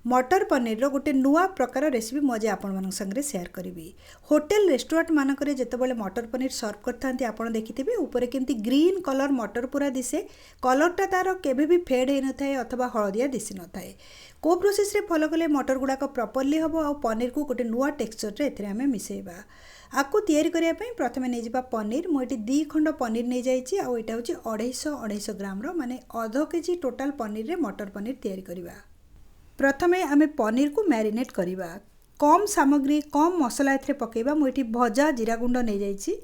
मटर पनीर रो गोटे नुआ प्रकार रेसिपी मजे आपण संगे सेयार करी। होटेल रेस्टोरेंट मानक जितेबाला मटर पनीर सर्व करते आपण देखिथे ऊपर केमती ग्रीन कलर मटर पूरा दिसे। कलरटा तार केबे भी फेड हो न था अथवा हलदिया दिसी न थाए। को प्रोसेस रे फॉलो कले मटर गुड़ाक प्रॉपर्ली हम आ पनीर को गोटे नुआ टेक्सचर रे एथिरे आमे मिसेबा। आपको तैयारी करिया पई प्रथमे नै जिबा पनीर। मो एटी 2 खंड पनीर नै जाईची आ एटा होची 250 ग्राम रो माने आधा केजी टोटल पनीर रे मटर पनीर तैयारी करिबा। प्रथमे आमे पनीर को मैरिनेट करिबा। कम सामग्री कम मसला एथरे पकेबा। मो एटी भजा जीरा गुंड नै जाईची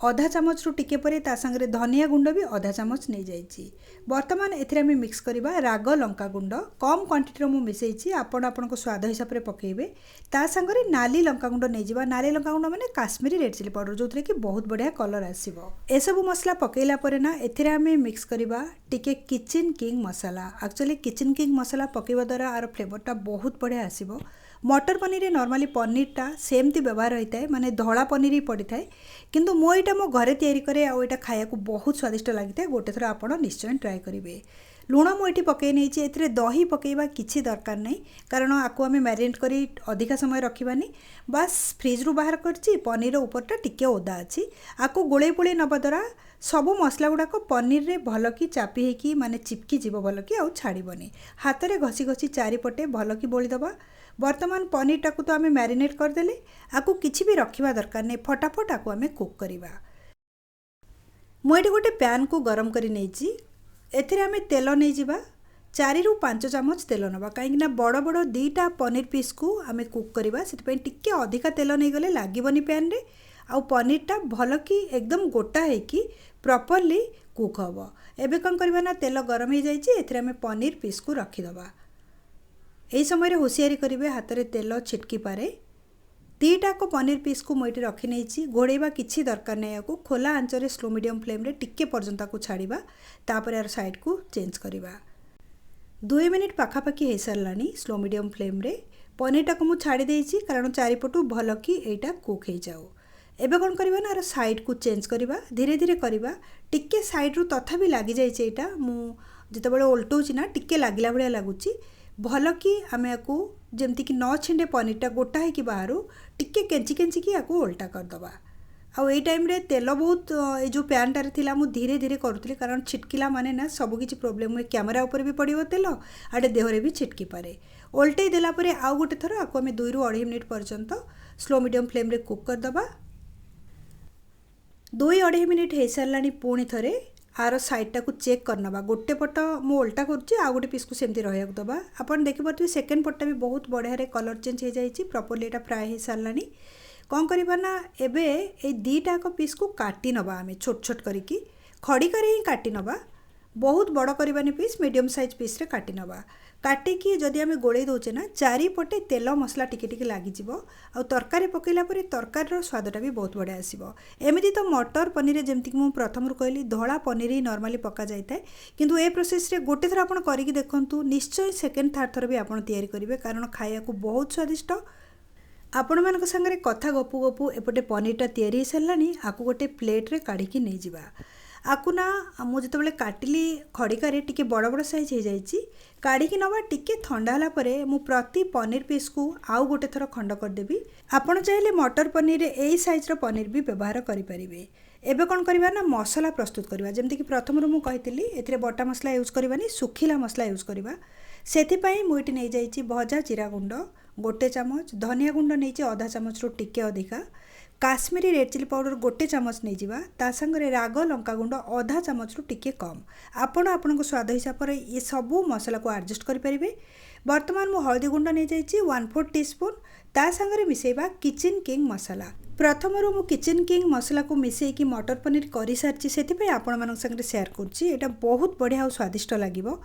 आधा चामच रु टिके परे ता संगे धनिया गुंड भी आधा चामच नै जाईची। वर्तमान एथरे आमे मिक्स करिबा राग लंका गुंड कम क्वांटिटी रो मु मिसेईची। आपण आपनको स्वाद हिसाब रे पकेबे। ता संगे नाली लंका गुंड नै जिबा। नाली लंका गुंड माने काश्मीरी रेड चिली पाउडर जोथरे कि बहुत बढ़िया कलर आसीबो। ए सब मसला पकेला परे ना एथरे आमे मिक्स करिबा टिके किचन किंग मसाला। एक्चुअली किचन किंग मसाला पकेबा द्वारा आर फ्लेवरटा बहुत बढ़िया आसीबो। मटर पनीर नॉर्मली पनीरटा सेमती व्यवहार होता है माने धला पनीर ही पड़ी थाए किंतु मो एटा मो घरे तैयारी करे आ एटा खाया को बहुत स्वादिष्ट लगी था। गोटे थर आपण निश्चय ट्राए करेंगे। लुण मुझे पकई नहीं एथिरे दही पकेबा किछि दरकार नहीं कारण आपको आम मैरिनेट करी अधिका समय रखिबानी। बस फ्रिज रू बाहर करछि पनीर ऊपरटा टिके ओदा अछि। आपको गोले पोले नबा द्वारा सबू मसला गुड़ाक पनीर रे भल कि चापी होकी माने चिपकी जीव भल कि आउ छाड़बनी। हाथ में घसी घसी चारिपटे भल कि बोलीदबा। वर्तमान पनीर टाकू तो आम मैरिनेट करदेले आपको किछि भी रखिबा दरकार नहीं। फटाफट आपको आम कुक करवा। मुझे गोटे पैन को गरम करी नेछि। एथिरे आमे तेल नहीं जिबा 4 रु 5 चामच तेल नबा कहीं बड़ बड़ 2टा पनीर पीस को आमे कुक करवा। से टिके अधिका तेल नहीं गले लागबनी पैन रे आउ पनीरटा भल कि एकदम गोटा होकी प्रॉपर्ली कुक हम। एबे कौन करबा ना तेल गरम हो जाइए एथिरे आमे पनीर पीस को रखीदबा। यही समय होशियारी करेंगे हाथ में तेल छिटकी पारे। 2टा को पनीर पीस को मुझे रखी नहीं घोड़ेबा किसी दरकार नहीं। आपको खोला आंचरे स्लो मीडियम फ्लेम रे टिके पर्यंत को छाड़ा तापर यार साइड को चेंज करवा। 2 मिनिट पाखापाखि हो सारानी स्लो मीडियम फ्लेम रे पनीरटा को मुझे छाड़ी देछि कारण चारिपटू भल कि एटा कुक हो जाओ। एबे कौन करवा ना साइड को चेंज करवा धीरे धीरे करवा। टिके साइड रू तथा भी लगी जाइए एटा मु जितेबाला ओल्टौछि ना टिके लागिला भलिया लागुछि भल कि आम आपको जमती कि न छिंडे पनीरटा गोटा है कि बाहर टिके केंची केंची कि आपको ओल्टा करदबा। आउ ए टाइम रे तेल बहुत ये जो पैनटारे थिला मु धीरे धीरे करूथली कारण छिटकिला माने ना सब किछि प्रॉब्लम हुए। कैमरा ऊपर भी पड़िबो तेल आडे देहरे भी छिटकी पारे। ओल्टे देला परे आउ गोटे थर आपको आम 2 रु 2.5 मिनिट पर्यंत स्लो मीडियम फ्लेम रे कुक करदबा। 2-2.5 मिनिट हो सारानी पुणी थरे आर साइडटा को चेक करनबा। गोटे पट मु उल्टा करुच्ची आ गोटे पीस को सेमती रहा दबा। आपन देखि पारथि सेकेंड पटटा भी बहुत बढ़िया रे कलर चेंज हो जाइए प्रॉपर्ली एटा फ्राए हो सारानी। कौन करबा ना एबे ए 2टा को पीस को काटी नबा आमे छोट छोट करिकी खड़ी करे ही काटी नबा। बहुत बड़ करबानी पीस मीडियम साइज पीस रे काटी नबा। काटिकी जदि आमे गोले दौचे ना चारिपटे तेल मसला टिके टिके लगिजिव आ तरकारी पकेला परे तरकारीर स्वादटा भी बहुत बढ़िया आसीबो। एमिति तो मटर पनीर जेमति कि मु प्रथम रु कहली धला पनीर ही नॉर्मली पका जाय थाए किंतु ए प्रोसेस रे गोटे थर आपण करिकि देखंतु निश्चय सेकेंड थर्ड थर भी आपण तैयारी करिवे कारण खाया को बहुत स्वादिष्ट। आपण मानक संगे कथा गपु गपु एपटे पनीरटा तैयारी हो सारानी आकु गोटे प्लेट रे काढ़िकी नहीं जिबा। आकु ना मुझे जितेबाला काटिली खड़िकार टिके बड़ बड़ साइज हो जाइए काढ़िकी नवा टिके ठंडा होला परे मु प्रति पनीर पीस को आउ गोटे थर खंड करदेवी। आपण चाहिए मटर पनीर यही साइज रो पनीर भी व्यवहार करें। एबे कौन करवा ना मसला प्रस्तुत करवा जमती कि प्रथम रु मुझे एथिरे बटा मसला यूज करवानी सुखिला मसला यूज करवा। सेथिपाई मुझे नहीं जाइए भजा जीरा गुंड गोटे चामच धनिया गुंड नहीं आधा चामच रु टिके अधिका काश्मीरी रेड चिली पाउडर गोटे चामच नहीं जिबा ता संगे राग लंका गुंड आधा चामच रु टिके कम। आपण आपनको स्वाद हिसाब से ये सबू मसला को एडजस्ट करें। वर्तमान मु हल्दी गुंड नहीं जाइए 1/4 टीस्पून ता संगे मिसेबा किचन किंग मसाला। प्रथम रु मु किचन किंग मसाला को मिसेकी मटर पनीर कर सारी से आपण मानक संगे शेयर करुच्ची। एटा बहुत बढ़िया और स्वादिष्ट लगिबो।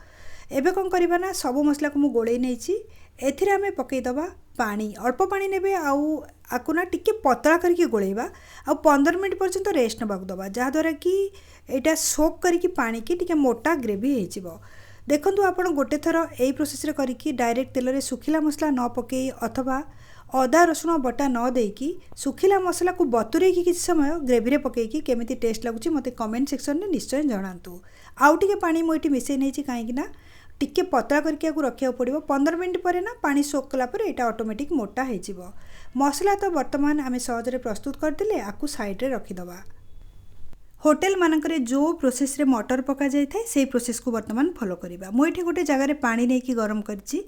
एबे कौन करबा ना सब मसला को मु गोले नहीं एथिरे आमे पकईदबा पानी अल्प पानी नेबे आकु ना टिके पतला करके गोलेबा आ 15 मिनट पर्यंत रेस्ट नबाक दबा जहाँद्वारा कि एटा सोक करके पानी की टिके मोटा ग्रेवी हो। देखंतु आपण गोटे थर यही प्रोसेस रे करिकी डायरेक्ट तेल रे सुखिला मसला न पकई अथवा अदा रसुण बटा न देकी सुखिला मसला को बतुरे की किसी समय ग्रेवी रे पकईकी केमिति टेस्ट लगुची मते कमेंट सेक्शन में निश्चय जणातु। आउ टिके पानी मुझे मिसई नहीं कहीं टिके पतला करके रखा पड़ो 15 मिनट पर ना पानी सोक कलापर यहाँ ऑटोमेटिक मोटा हो मसला। तो बर्तमान आम सहजरे प्रस्तुत करदे आपको साइड्रे रखीदे। होटेल मानकरे जो प्रोसेस रे मटर पका जाए से प्रोसेस को बर्तमान फॉलो करवा। मुझे गोटे जगार पानी नहीं गरम करी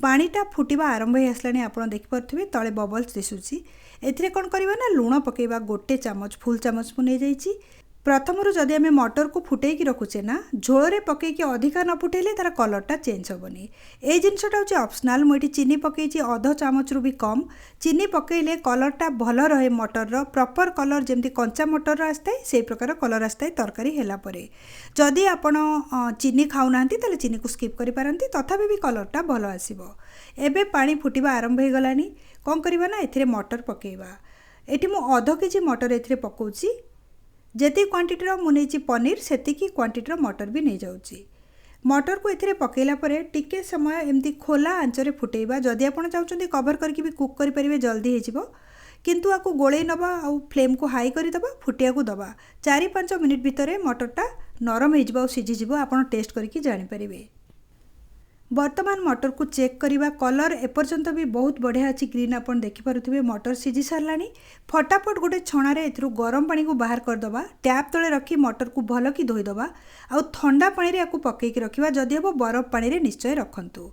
पानीटा फुटवा आरंभ हो आसला आप देखिपे तले बबल्स दिशुची। एथिरे कौन करवा ना लुण पकेबा गोटे चामच फुल चामच को नहीं जाइए। प्रथम जदि आम मटर को फुटेकी रखुचे ना झोल पकईकि अधिका न फुटेले तार कलरटा चेंज हेनी। ये जिनटा हूँ ऑप्शनल। मुझे चीनी पकई अध चामच रु भी कम चीनी पकईले कलरटा भल रहे मटर प्रॉपर कलर जमती कंचा मटर आसता से प्रकार कलर आसता तरकारी हेलापरे। जदि आपण चीनी खाऊना ताले चीनी को स्किप करि पारंती तथापि भी कलरटा भल आसीबो। एबे पानी फुटिबा आरंभ हो गलानी कौन करवा ना एथिरे मटर पकेबा। एठी मु आधा केजी मटर एथिरे पकाउची। जेती क्वांटिटी मुझे पनीर से क्वांटिटी मटर भी नहीं जाऊँगी। मटर को एथिरे पकेला परे टिके समय एमती खोला आंचरे फुटेबा। जदि आप चाहते कवर करके भी कुक करें जल्दी हो किंतु आपको गोले नवा आउ फ्लेम को हाई करदे फुटिया को दबा 4-5 मिनिट भितर मटरटा नरम हो सीझीज आप टेस्ट करके जानीपर। वर्तमान मटर को चेक करवा कलर एपर्यंत भी बहुत बढ़िया अच्छी ग्रीन आप देखिपे मटर सीझी सारा। फटाफट गोटे छणार गरम पानी को बाहर करदे टैप तले रखी मटर को भल कि धोईदबा आउ ठंडा पानी आपको पकईकि रखा जदि हम बरफ पानी रे निश्चय रखंतु।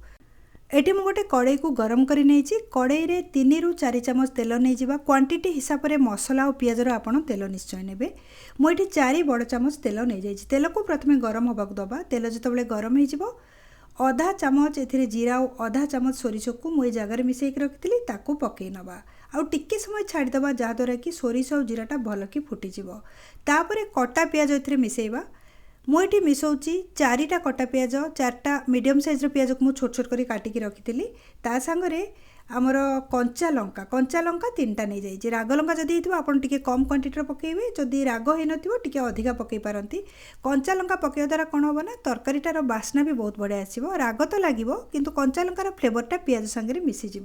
एटी मु गोटे कड़ई को गरम कर नहीं कड़ई रे 3 ରୁ 4 चामच तेल नहीं जावा क्वांटिटी हिसाब से मसला और पियाजर आपण तेल निश्चय ने। मुझे 4 बड़ चामच तेल नहीं जाइए। तेल को प्रथम गरम होबाक दबा। तेल जिते गरम हो आधा चामच एथिरे जीरा और आधा चामच सोरिष को मुझे जगार मिसेक रखी ताकू पकई नवा आउ टिके समय छाड़ीदबा जहाद्वारा कि सोरिष और जीराटा भल कि फुटिजिव। तापर कटा पियाज एथिरे मिसेइबा। मुझे मिसाऊँगी 4टा कटा पियाज 4टा मीडियम साइज्र पियाज को मुझे छोट छोट कर काटिकी रखी ता सांगरे आमर कंचा लंका 3टा नहीं जाइए। राग लंका जदि हो आप कम क्वांटिटी पकेबे जदि राग हो टे अधिका पकई पारती। कंचा लंका पकड़ा द्वारा कौन हम ना तरकारीटार बास्ना भी बहुत बढ़िया आसो। राग तो लगे किंतु कंचा लंकार फ्लेवरटा पियाज सांगे मिसीज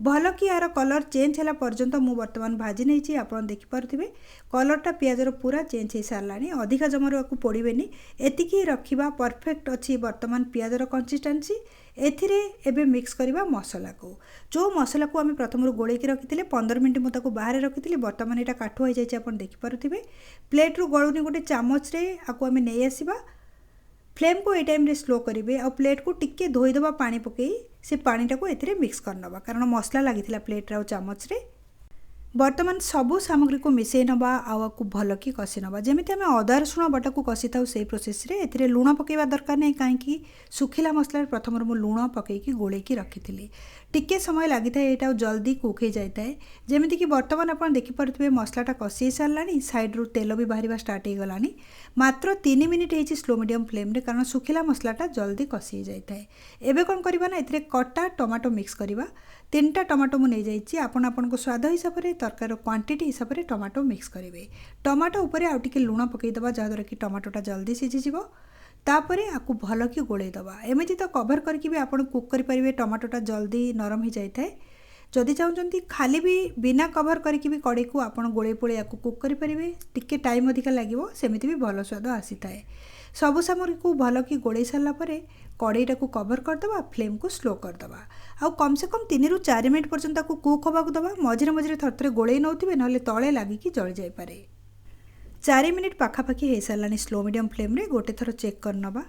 भल कि यार कलर चेंज है पर्यंत मु बर्तमान भाजी नहीं आप देखिपे कलरटा पियाजर पूरा चेंज हो सारा। अधिका जमार आपको पोड़ेनि एतिकी रखा परफेक्ट अच्छी बर्तमान पियाजर कंसिस्टेंसी। एथिरे एबे मिक्स करवा मसला को जो मसला को आम प्रथम गोलैक रखी 15 मिनट मुझे बाहर रखी बर्तमान यहाँ काठुआ हो जाए आप देखिपे। प्लेट रु गलुनी गोटे चामच रे आपको आम नहीं आसवा। फ्लेम को ये टाइम रे स्लो करेंगे और प्लेट को टिके धोईदबा पानी पकई से पानीटा को एथिरे मिक्स करनबा कारण मसला लगी प्लेट रे चामच रे। बर्तमान सबू सामग्री को मिसई नवा आउ भल कि कषि नवा जमी आम अदा रसुण बटा को कषि था से प्रोसेस रे एथिरे लुण पकेबा दरकार नहीं कहीं सुखिला मसला प्रथम मु लुण पकईकि गोलैकी रखी टिके समय लगी था यहाँ जल्दी कुक हो जाए। जमीती कि बर्तमान आप देखिपे मसलाटा कषि सारा साइड्रु तेल भी बाहर स्टार्ट हो गला। मात्र 3 मिनिट हो स्लो मीडियम फ्लेम रे कारण सुखिला मसलाटा जल्दी कषि जाए। एबे कौन करवा ना एथिरे कटा टमाटो मिक्स करवा। 3टा टमाटो मु नहीं जाइए आपण स्वाद हिसाब से तरकार क्वांटिटी हिसाब से टमाटो मिक्स करेंगे। टमाटो उपरे आउ टिके लुण पकईदबा जहाद्वारा कि टमाटोटा जल्दी सीझीज तापरे आपको भल कि गोलैदबा। एमती तो कवर करके भी आप कुक करेंगे टमाटोटा जल्दी नरम हो जाए। जदि चाहते खाली भी बिना कवर करके भी कड़े को आप गोले पोले या कुक करेंगे टिके टाइम अधिका लगे सेमती भी भल स्वाद आसी थाए। सबू सामग्री को भल कि गोले सारापर कड़ईटा को कवर करदबा फ्लेम को स्लो करदबा आउ कम से कम 3 ରୁ 4 मिनट पर्यंत कुक होगा दबा। मझे मझे थर थरे गोले नौथिबे नले तले लागिकी जली जाई पारे। 4 मिनिट पाखापाखि हो सारा स्लो मीडियम फ्लेम रे गोटे थर चेक करनबा।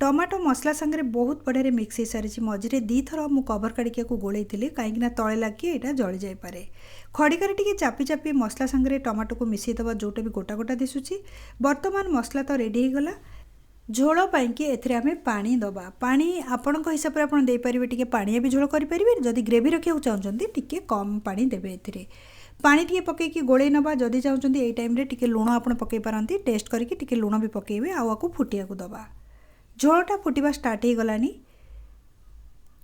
टमाटो मसला सांगे बहुत बढ़िया मिक्स हो सारी मझे 2 थर मु कवर काढ़ी गोलई कहीं तले लगे यहाँ जली जाई पारे। खड़िकार टिके चापी चापी मसला सांगे टमाटो को मिसईदबा जोटा भी गोटा गोटा दिशुची। बर्तमान मसला तो रेडी हो गला। झोल पाइंकी एथिरे आमे पानी दबा। पानी आपणको हिसाब से आपण दे परिबे टिके पानी भी झोल करि परिबे। जदि ग्रेवी रखिया चाहउचंती टिके कम पानी देबे। एथिरे पानी टिके पकेकी गोले नबा। जदि चाहउचंती एई टाइम रे टिके लुण आपण पकई पारंती टेस्ट करके टिके लुण भी पकेबे आउ आकु फुटिया को दबा। झोलटा फुटिबा स्टार्ट हो गलानी।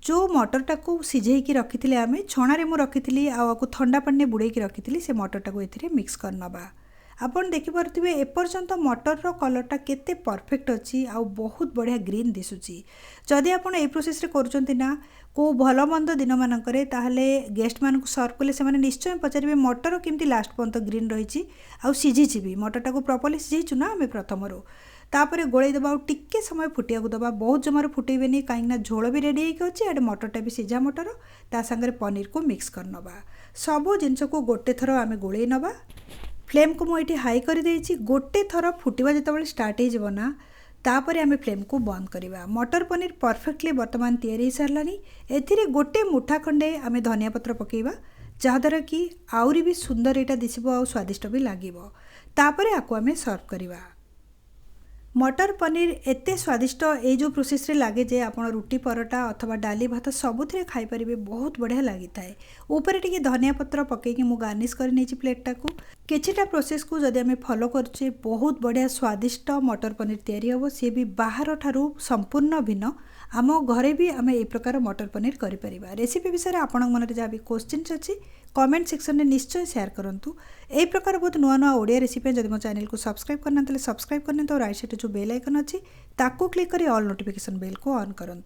जो मटरटा को सिझेकी रखिथिले आमे छणारे मु रखिथिली आउ आकु ठंडा पानी बुड़ेकी रखिथिली से मटरटा को एथिरे मिक्स करनबा। आपन देखिपे एपर्यंत मटर कलरटा केते परफेक्ट अच्छी आउ बहुत बढ़िया ग्रीन दिशुची। जदि आपन ए प्रोसेस रे करूचंती ना को भल मंद दिन मानकरे ताहले गेस्ट मान सर्व कले से निश्चय पचारे मटर केमती लास्ट पर्यंत ग्रीन रही आउ सीझी भी मटरटा को प्रॉपर्ली सीझीचु ना आम प्रथम तापर गोलई देबा और टिके समय फुटिया को दबा बहुत जमार फुटेबेनी कहीं झोल भी रेडी होगी आड़े मटरटा भी सीझा मटर ता सागर पनीर को मिक्स कर नबा सबू जिनस को गोटे थर आम गोलई नबा फ्लेम को मुझे हाई कर देछि गोटे थर फुटवा जिते स्टार्ट होना तापर आम फ्लेम को बंद करवा मटर पनीर परफेक्टली बर्तमान तैयारी सारानी एथिरे गोटे मुठा खंडे आम धनिया पत्र पकेबा जहाद्वारा कि आउरी भी सुंदर यहाँ दिशब आ स्वादिष्ट भी लगे तापर आपको आम सर्व करवा मटर पनीर एते स्वादिष्ट ये जो प्रोसेस रे लगे जे आप रुटी परोटा अथवा डाली भात सबुथ खाईपर बहुत बढ़िया लगी थाए ऊपर टिके धनिया पत्र पकईकि मु गार्निश कर प्लेटा को किछिटा प्रोसेस को जदि आम फॉलो करुचे बहुत बढ़िया स्वादिष्ट मटर पनीर तैयारी हम सी भी बाहर ठारू संपूर्ण भिन्न आम घरे भी आम ए प्रकार मटर पनीर करिपरिबा रेसिपी विषय में आपण मन जहाँ भी क्वेश्चन्स अच्छी कमेंट सेक्शन में निश्चय शेयर करूँ यही प्रकार बहुत नुआ नुआ ओडिया रेसिपी जब मो चैनल को सब्सक्राइब करना सब्सक्राइब करने तो राइट साइड जो बेल आइकन अच्छी ताकू क्लिक कर ऑल नोटिफिकेशन बेल को ऑन करूँ।